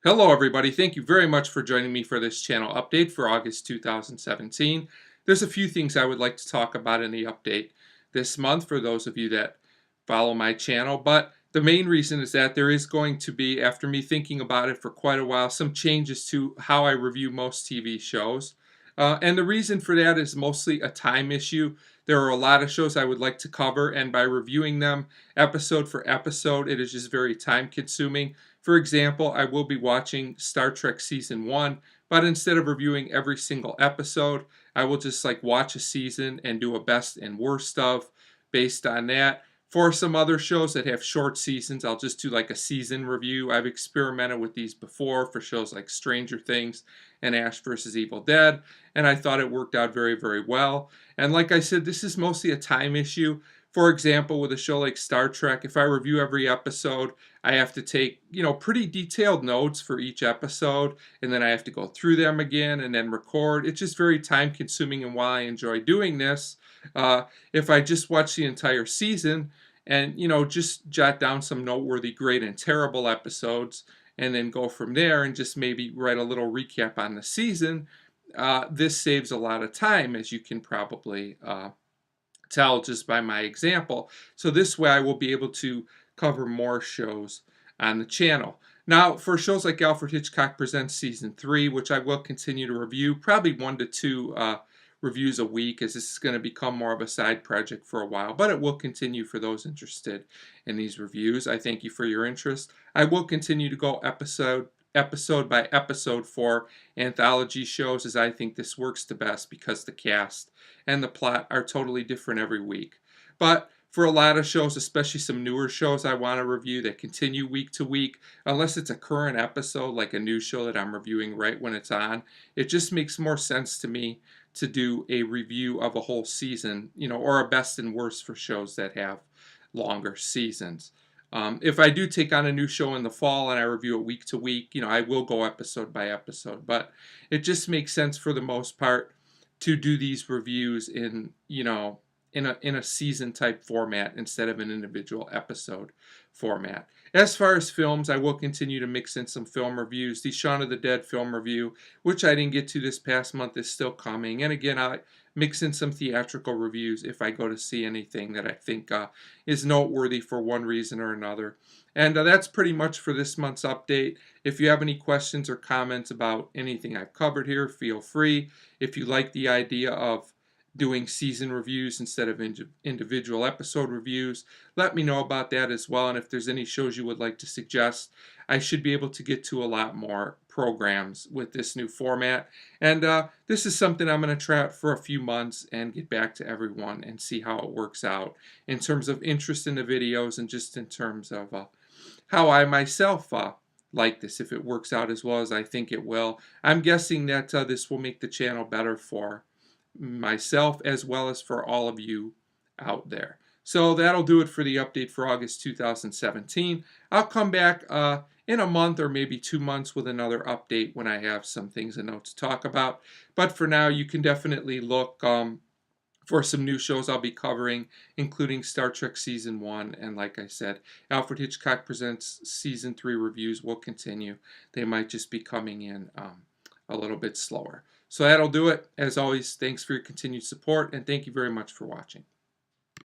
Hello, everybody. Thank you very much for joining me for this channel update for August 2017. There's a few things I would like to talk about in the update this month for those of you that follow my channel, but the main reason is that there is going to be, after me thinking about it for quite a while, some changes to how I review most TV shows. And the reason for that is mostly a time issue. There are a lot of shows I would like to cover, and by reviewing them episode for episode, it is just very time consuming. For example, I will be watching Star Trek Season 1, but instead of reviewing every single episode, I will just watch a season and do a best and worst of based on that. For some other shows that have short seasons, I'll just do a season review. I've experimented with these before for shows like Stranger Things and Ash vs. Evil Dead, and I thought it worked out very, very well. And like I said, this is mostly a time issue. For example, with a show like Star Trek, if I review every episode, I have to take, pretty detailed notes for each episode, and then I have to go through them again and then record. It's just very time consuming, and while I enjoy doing this, if I just watch the entire season and, just jot down some noteworthy great and terrible episodes and then go from there and just maybe write a little recap on the season, this saves a lot of time, as you can probably tell just by my example. So this way I will be able to cover more shows on the channel. Now, for shows like Alfred Hitchcock Presents Season 3, which I will continue to review, probably 1 to 2 reviews a week, as this is going to become more of a side project for a while, but it will continue for those interested in these reviews. I thank you for your interest. I will continue to go episode by episode for anthology shows, as I think this works the best because the cast and the plot are totally different every week. But for a lot of shows, especially some newer shows I want to review that continue week to week, unless it's a current episode like a new show that I'm reviewing right when it's on, it just makes more sense to me to do a review of a whole season, or a best and worst for shows that have longer seasons. If I do take on a new show in the fall and I review it week to week, I will go episode by episode. But it just makes sense for the most part to do these reviews in, in a season type format instead of an individual episode format. As far as films, I will continue to mix in some film reviews. The Shaun of the Dead film review, which I didn't get to this past month, is still coming. And again, I mix in some theatrical reviews if I go to see anything that I think is noteworthy for one reason or another. And that's pretty much for this month's update. If you have any questions or comments about anything I've covered here, feel free. If you like the idea of doing season reviews instead of individual episode reviews, let me know about that as well. And if there's any shows you would like to suggest, I should be able to get to a lot more programs with this new format. And this is something I'm going to try out for a few months and get back to everyone and see how it works out in terms of interest in the videos and just in terms of how I myself like this, if it works out as well as I think it will. I'm guessing that this will make the channel better for myself as well as for all of you out there. So that'll do it for the update for August 2017. I'll come back in a month or maybe 2 months with another update when I have some things I know to talk about. But for now, you can definitely look for some new shows I'll be covering, including Star Trek Season 1. And like I said, Alfred Hitchcock Presents Season 3 reviews will continue. They might just be coming in a little bit slower. So that'll do it. As always, thanks for your continued support, and thank you very much for watching.